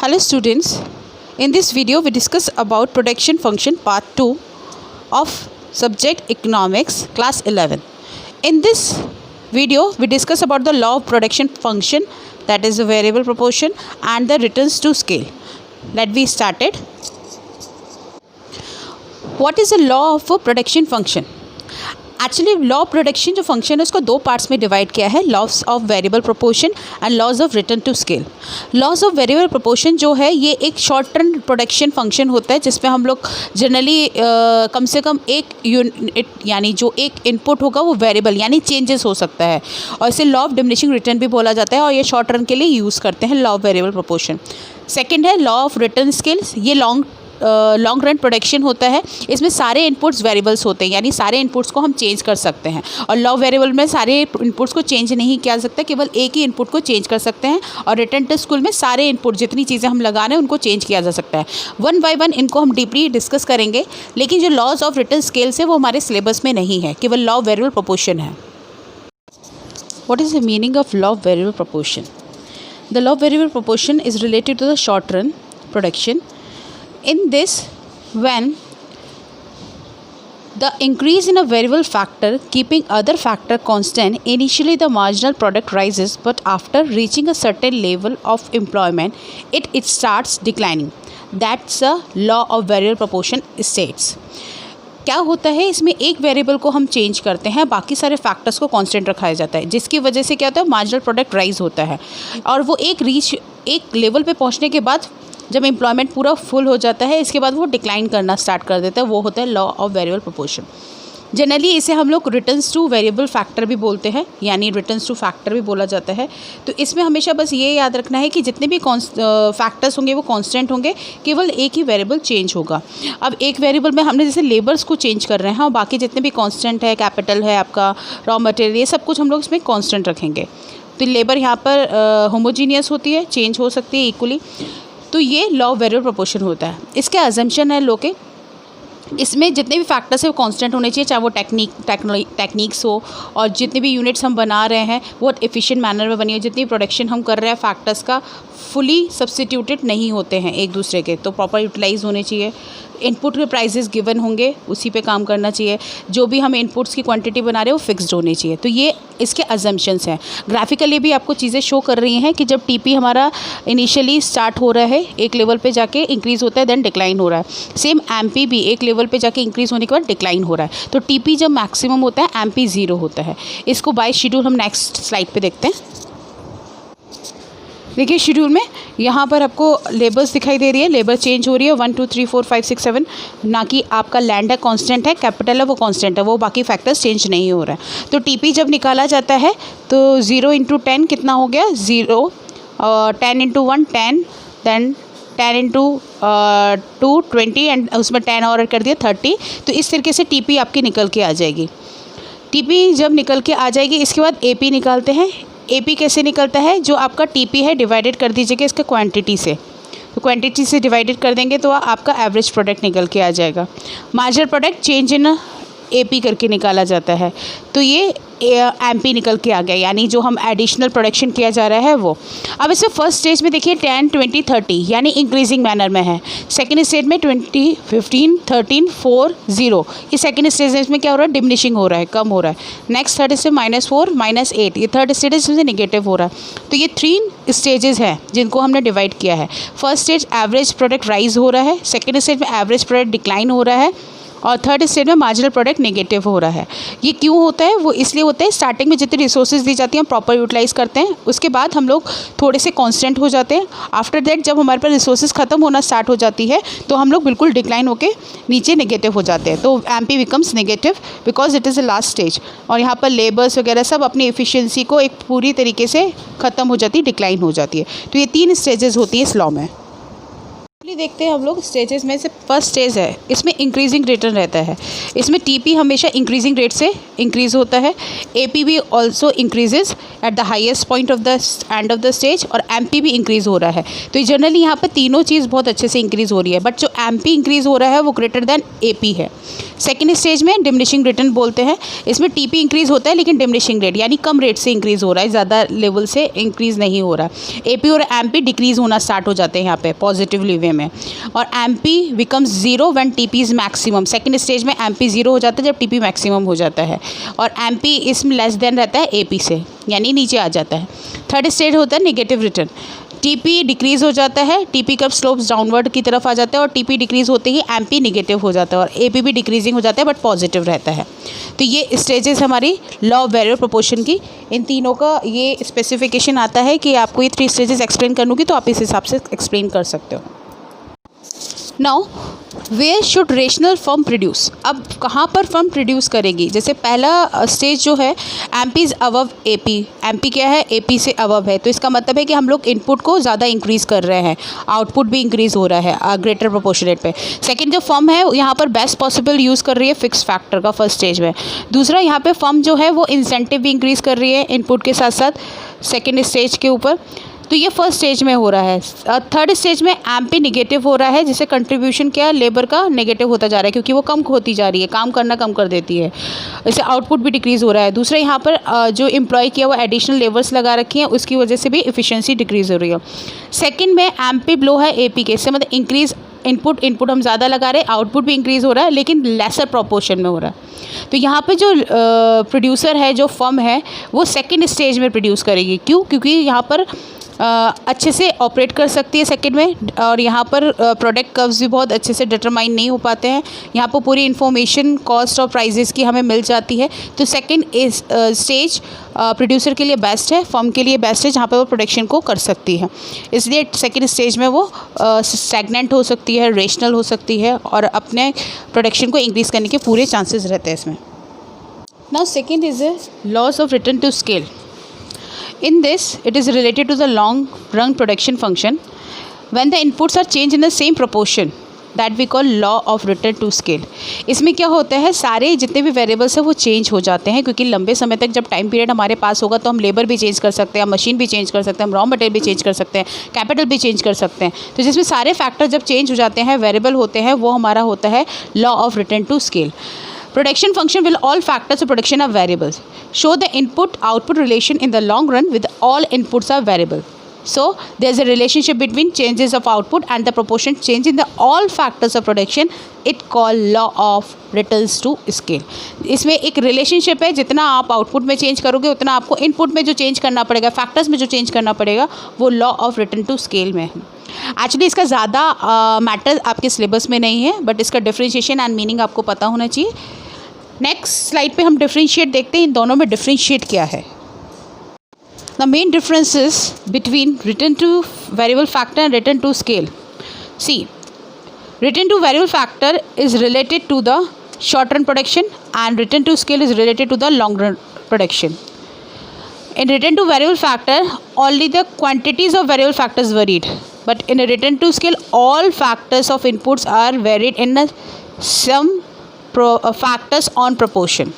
Hello students, in this video we discuss about production function part 2 of subject economics class 11. In this video we discuss about the law of production function, that is the variable proportion, and the returns to scale. Let me start it. What is the law of a production function? Actually law of production जो function है उसको दो parts में divide किया है, laws of variable proportion and laws of return to scale. Laws of variable proportion जो है ये एक शॉर्ट टर्म प्रोडक्शन फंक्शन होता है जिसमें हम लोग जनरली कम से कम एक यूनिट यानी जो एक इनपुट होगा वो वेरिएबल यानी चेंजेस हो सकता है, और इसे लॉ ऑफ डिमिनिशिंग रिटर्न भी बोला जाता है, और ये शॉर्ट टर्म के लिए यूज़ करते हैं law of variable proportion. Second है लॉ ऑफ रिटर्न स्केल्स. ये लॉन्ग रन प्रोडक्शन होता है, इसमें सारे इनपुट्स वेरिएबल्स होते हैं यानी सारे इनपुट्स को हम चेंज कर सकते हैं, और लॉ वेरिएबल में सारे इनपुट्स को चेंज नहीं किया जा सकता, केवल एक ही इनपुट को चेंज कर सकते हैं. और रिटर्न टू स्कूल में सारे इनपुट जितनी चीज़ें हम लगा रहे हैं उनको चेंज किया जा सकता है. वन बाय वन इनको हम डीपली डिस्कस करेंगे, लेकिन जो लॉज ऑफ रिटर्न स्केल्स है वो हमारे सिलेबस में नहीं है, केवल लॉ ऑफ वेरिएबल प्रोपोर्शन है. What is the meaning of law of variable proportion? The law of variable proportion is related to the short run production. In this, when the increase in a variable factor keeping other factor constant, initially the marginal product rises, but after reaching a certain level of employment it starts declining. That's a law of variable proportion states. क्या होता है, इसमें एक variable को हम change करते हैं, बाकी सारे फैक्टर्स को कांस्टेंट रखा जाता है, जिसकी वजह से क्या होता है, मार्जिनल प्रोडक्ट राइज होता है, और वो एक लेवल पे पहुंचने के बाद जब एम्प्लॉयमेंट पूरा फुल हो जाता है इसके बाद वो डिक्लाइन करना स्टार्ट कर देता है. वो होता है law of variable proportion. Generally इसे हम लोग रिटर्न्स टू वेरिएबल फैक्टर भी बोलते हैं, यानी रिटर्न्स टू फैक्टर भी बोला जाता है. तो इसमें हमेशा बस ये याद रखना है कि जितने भी फैक्टर्स होंगे वो कांस्टेंट होंगे, केवल एक ही वेरिएबल चेंज होगा. अब एक वेरिएबल में हमने जैसे लेबर्स को चेंज कर रहे हैं, और बाकी जितने भी कांस्टेंट है, कैपिटल है, आपका रॉ मटेरियल, ये सब कुछ हम लोग इसमें कांस्टेंट रखेंगे. तो लेबर यहाँ पर होमोजीनियस होती है, चेंज हो सकती है इक्वली. तो ये लॉ ऑफ वेरिएबल प्रोपोर्शन होता है. इसके अजम्पशन है लो के इसमें जितने भी फैक्टर्स है वो कांस्टेंट होने चाहिए, चाहे वो टेक्निक्स हो, और जितने भी यूनिट्स हम बना रहे हैं वो एफिशिएंट मैनर में बनी हो. जितनी प्रोडक्शन हम कर रहे हैं फैक्टर्स का फुली सब्स्टिट्यूटेड नहीं होते हैं एक दूसरे के, तो प्रॉपर यूटिलाइज होने चाहिए. इनपुट के प्राइसेस गिवन होंगे, उसी पे काम करना चाहिए. जो भी हम इनपुट्स की क्वांटिटी बना रहे हैं वो फिक्स्ड होनी चाहिए. तो ये इसके अजम्पशंस हैं. ग्राफिकली भी आपको चीज़ें शो कर रही हैं कि जब टीपी हमारा इनिशियली स्टार्ट हो रहा है, एक लेवल पे जाके इंक्रीज़ होता है, देन डिक्लाइन हो रहा है. सेम एमपी भी एक लेवल पे जाके इंक्रीज़ होने के बाद डिक्लाइन हो रहा है. तो टीपी जब मैक्सिमम होता है एमपी 0 होता है. इसको बाय शेड्यूल हम नेक्स्ट स्लाइड पे देखते हैं. देखिए शेड्यूल में यहाँ पर आपको लेबर्स दिखाई दे रही है, लेबर चेंज हो रही है 1 2 3 4 5 6 7. ना कि आपका लैंड है कांस्टेंट है, कैपिटल है वो कांस्टेंट है, वो बाकी फैक्टर्स चेंज नहीं हो रहा है. तो टीपी जब निकाला जाता है तो 0 × 10 कितना हो गया, 0. 10 × 1 10, देन 10 × 2 20, एंड उसमें 10 और कर दिया 30. तो इस तरीके से टीपी आपकी निकल के आ जाएगी. टीपी जब निकल के आ जाएगी इसके बाद एपी निकालते हैं. एपी कैसे निकलता है, जो आपका टीपी है डिवाइडेड कर दीजिएगा इसके क्वांटिटी से. तो क्वांटिटी से डिवाइडेड कर देंगे तो आपका एवरेज प्रोडक्ट निकल के आ जाएगा. Marginal product change in AP करके निकाला जाता है. तो ये एमपी निकल के आ गया, यानी जो हम एडिशनल प्रोडक्शन किया जा रहा है वो. अब इसमें फर्स्ट स्टेज में देखिए 10 20 30 यानी इंक्रीजिंग मैनर में है. सेकंड स्टेज में 20 15 13 4 0, ये सेकंड स्टेज में क्या हो रहा है, डिमिनिशिंग हो रहा है, कम हो रहा है. नेक्स्ट थर्ड स्टेज -4 -8, ये थर्ड स्टेज में नेगेटिव हो रहा है. तो ये 3 स्टेजेस हैं जिनको हमने डिवाइड किया है. First stage average product rise हो रहा है, सेकेंड स्टेज में एवरेज प्रोडक्ट डिक्लाइन हो रहा है, और थर्ड स्टेज में मार्जिनल प्रोडक्ट नेगेटिव हो रहा है. ये क्यों होता है, वो इसलिए होता है स्टार्टिंग में जितनी रिसोर्सेज दी जाती हैं हम प्रॉपर यूटिलाइज करते हैं, उसके बाद हम लोग थोड़े से कांस्टेंट हो जाते हैं. आफ्टर दैट जब हमारे पास रिसोर्सेज ख़त्म होना स्टार्ट हो जाती है तो हम लोग बिल्कुल डिक्लाइन होकर नीचे नेगेटिव हो जाते हैं. तो MP becomes negative because it is the last stage. और यहाँ पर लेबर्स वगैरह सब अपनी एफिशिएंसी को एक पूरी तरीके से ख़त्म हो जाती है, डिक्लाइन हो जाती है. तो ये 3 स्टेजेस होती हैं इस लॉ में. देखते हैं हम लोग स्टेजेस में से फर्स्ट स्टेज है, इसमें इंक्रीजिंग रिटर्न रहता है. इसमें टीपी हमेशा इंक्रीजिंग रेट से इंक्रीज होता है. एपी भी also increases at the highest point of the end of the stage, और एमपी भी इंक्रीज हो रहा है. तो जनरली यहाँ पर तीनों चीज़ बहुत अच्छे से इंक्रीज हो रही है, बट जो एमपी इंक्रीज हो रहा है वो ग्रेटर देन एपी है. सेकेंड स्टेज में डिमिनिशिंग रिटर्न बोलते हैं, इसमें टीपी इंक्रीज़ होता है लेकिन डिमिनिशिंग रेट, यानी कम रेट से इंक्रीज़ हो रहा है, ज़्यादा लेवल से इंक्रीज़ नहीं हो रहा है। एपी और एमपी डिक्रीज़ होना स्टार्ट हो जाते हैं यहाँ पे पॉजिटिवली वे में, और MP becomes zero when TP is maximum. Second stage में एमपी ज़ीरो हो जाता है जब टीपी मैक्सिमम हो जाता है, और एमपी इसमें लेस देन रहता है एपी से, यानी नीचे आ जाता है। थर्ड स्टेज होता है नेगेटिव रिटर्न, टीपी डिक्रीज़ हो जाता है, टीपी का स्लोप्स डाउनवर्ड की तरफ आ जाता है, और टीपी डिक्रीज़ होते ही एमपी नेगेटिव हो जाता है, और एपी भी डिक्रीजिंग हो जाता है बट पॉजिटिव रहता है। तो ये स्टेजेस हमारी लॉ ऑफ वेरिएबल प्रोपोर्शन की, इन तीनों का ये स्पेसिफिकेशन आता है कि आपको ये 3 स्टेजेस एक्सप्लेन करूँगी तो आप इस हिसाब से एक्सप्लेन कर सकते हो। Now where should rational firm produce, अब कहाँ पर फर्म प्रोड्यूस करेगी। जैसे पहला स्टेज जो है MP is above AP, MP क्या है, एपी से अबव है, तो इसका मतलब है कि हम लोग इनपुट को ज़्यादा इंक्रीज़ कर रहे हैं, आउटपुट भी इंक्रीज़ हो रहा है ग्रेटर प्रोपोर्शनेट पे। सेकंड जो फर्म है यहाँ पर बेस्ट पॉसिबल यूज़ कर रही है फिक्स फैक्टर का फर्स्ट स्टेज में। दूसरा यहाँ पे फर्म जो है वो इंसेंटिव भी इंक्रीज़ कर रही है इनपुट के साथ साथ सेकेंड स्टेज के ऊपर, तो ये फर्स्ट स्टेज में हो रहा है। थर्ड स्टेज में एमपी निगेटिव हो रहा है, जिससे कंट्रीब्यूशन क्या है लेबर का नेगेटिव होता जा रहा है, क्योंकि वो कम होती जा रही है, काम करना कम कर देती है, इससे आउटपुट भी डिक्रीज़ हो रहा है। दूसरा यहाँ पर जो एम्प्लॉय किया वो एडिशनल लेबर्स लगा रखी हैं, उसकी वजह से भी एफिशिएंसी डिक्रीज़ हो रही है। सेकंड में एमपी ब्लो है एपी के, इससे मतलब इंक्रीज़ इनपुट हम ज़्यादा लगा रहे हैं, आउटपुट भी इंक्रीज़ हो रहा है लेकिन लेसर प्रोपोर्शन में हो रहा है। तो यहाँ पे जो प्रोड्यूसर है, जो फर्म है, वो सेकेंड स्टेज में प्रोड्यूस करेगी। क्यों? क्योंकि यहाँ पर अच्छे से ऑपरेट कर सकती है सेकंड में, और यहाँ पर प्रोडक्ट कर्व्स भी बहुत अच्छे से डिटरमाइन नहीं हो पाते हैं, यहाँ पर पूरी इन्फॉर्मेशन कॉस्ट और प्राइजेस की हमें मिल जाती है। तो सेकंड स्टेज प्रोड्यूसर के लिए बेस्ट है, फर्म के लिए बेस्ट है, जहाँ पर वो प्रोडक्शन को कर सकती है। इसलिए सेकंड स्टेज में वो स्टैग्नेंट हो सकती है, रेशनल हो सकती है, और अपने प्रोडक्शन को इंक्रीज़ करने के पूरे चांसेस रहते हैं इसमें। Now second is a laws of return to scale. In this, it is related to the long run production function. When the inputs are changed in the same proportion, that we call law of return to scale. इसमें क्या होता है, सारे जितने भी variables हैं वो change हो जाते हैं, क्योंकि लंबे समय तक जब टाइम पीरियड हमारे पास होगा तो हम लेबर भी चेंज कर सकते हैं, हम मशीन भी चेंज कर सकते हैं, हम रॉ मटेरियल भी चेंज कर सकते हैं, कैपिटल भी चेंज कर सकते हैं। तो जिसमें सारे फैक्टर जब चेंज हो जाते हैं, वेरिएबल होते हैं, वो हमारा होता है law of return to scale. Production function will all factors of production are variables. Show the input-output relation in the long run with all inputs are variable. So there is a relationship between changes of output and the proportion change in the all factors of production. It called law of returns to scale. इसमें एक relationship है, जितना आप output में change करोगे उतना आपको input में जो चेंज करना पड़ेगा, फैक्टर्स में जो चेंज करना पड़ेगा, वो law of return to scale में है. एक्चुअली इसका ज़्यादा मैटर आपके सिलेबस में नहीं है, बट इसका डिफ्रेंशिएशन एंड मीनिंग आपको पता होना चाहिए. नेक्स्ट स्लाइड पे हम डिफ्रेंशिएट देखते हैं, इन दोनों में डिफ्रेंशिएट क्या है. The main differences between return to variable factor and return to scale. See, return to variable factor is related to the short run production and return to scale is related to the long run production. In return to variable factor, only the quantities of variable factors varied, but in a return to scale, all factors of inputs are varied in some factors on proportion.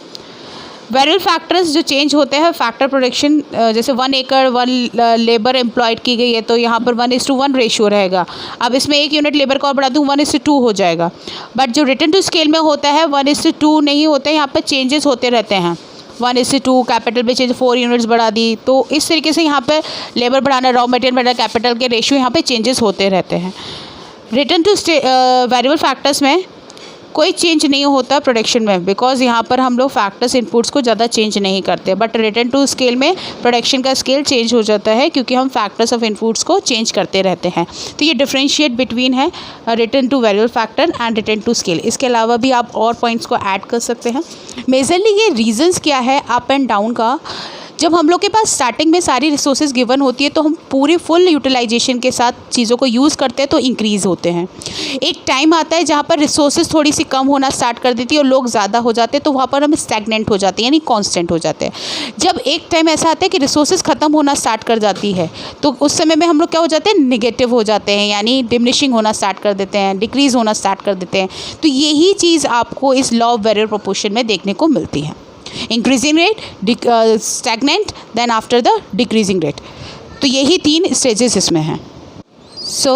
Variable factors जो change होते हैं factor production, जैसे 1 एकड़ 1 labour employed की गई है तो यहाँ पर 1:1 रेशियो रहेगा. अब इसमें 1 यूनिट लेबर को और बढ़ा दूँ 1:2 हो जाएगा. बट जो रिटर्न टू स्केल में होता है 1:2 नहीं होता है, यहाँ पर चेंजेस होते रहते हैं. 1:2 कैपिटल पे चेंज 4 यूनिट्स बढ़ा दी, तो इस तरीके से यहाँ पर लेबर बढ़ाना, रॉ मटेरियल बढ़ाना, कैपिटल के रेशियो यहाँ पर चेंजेस होते रहते हैं. रिटर्न टू वेरिएबल फैक्टर्स में कोई चेंज नहीं होता प्रोडक्शन में, बिकॉज यहाँ पर हम लोग फैक्टर्स इनपुट्स को ज़्यादा चेंज नहीं करते. बट रिटर्न टू स्केल में प्रोडक्शन का स्केल चेंज हो जाता है, क्योंकि हम फैक्टर्स ऑफ इनपुट्स को चेंज करते रहते हैं. तो ये डिफरेंशिएट बिटवीन है return to variable factor and return to scale. इसके अलावा भी आप और पॉइंट्स को ऐड कर सकते हैं. मेजरली ये रीजंस क्या है अप एंड डाउन का, जब हम लोग के पास स्टार्टिंग में सारी रिसोर्सेज गिवन होती है तो हम पूरी फुल यूटिलाइजेशन के साथ चीज़ों को यूज़ करते हैं तो इंक्रीज़ होते हैं. एक टाइम आता है जहाँ पर रिसोर्सेज थोड़ी सी कम होना स्टार्ट कर देती है और लोग ज़्यादा हो जाते हैं, तो वहाँ पर हम स्टैग्नेंट हो जाते हैं, यानी कांस्टेंट हो जाते हैं. जब एक टाइम ऐसा आता है कि रिसोर्सेज ख़त्म होना स्टार्ट कर जाती है तो उस समय में हम लोग क्या हो जाते हैं, निगेटिव हो जाते हैं, यानी डिमिनिशिंग होना स्टार्ट कर देते हैं, डिक्रीज़ होना स्टार्ट कर देते हैं. तो यही चीज़ आपको इस लॉ ऑफ वेरिएबल प्रोपोर्शन में देखने को मिलती है. Increasing rate, stagnant, then after the decreasing rate. तो यही 3 स्टेजेस इसमें हैं. So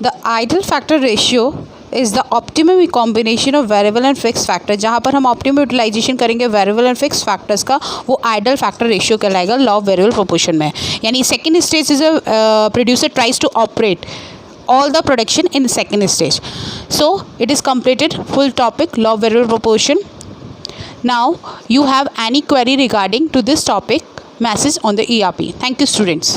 the ideal factor ratio is the optimum combination of variable and fix factor. जहाँ पर हम ऑप्टिमम यूटिलाइजेशन करेंगे वेरिएबल एंड फिक्स फैक्टर्स का, वो आइडल फैक्टर रेशियो कहलाएगा लॉ ऑफ वेरिएबल प्रोपोर्शन में। यानी second stage is a producer tries to operate all the production in the second stage. So it is completed full topic law of variable proportion. Now you have any query regarding to this topic, message on the ERP. Thank you students.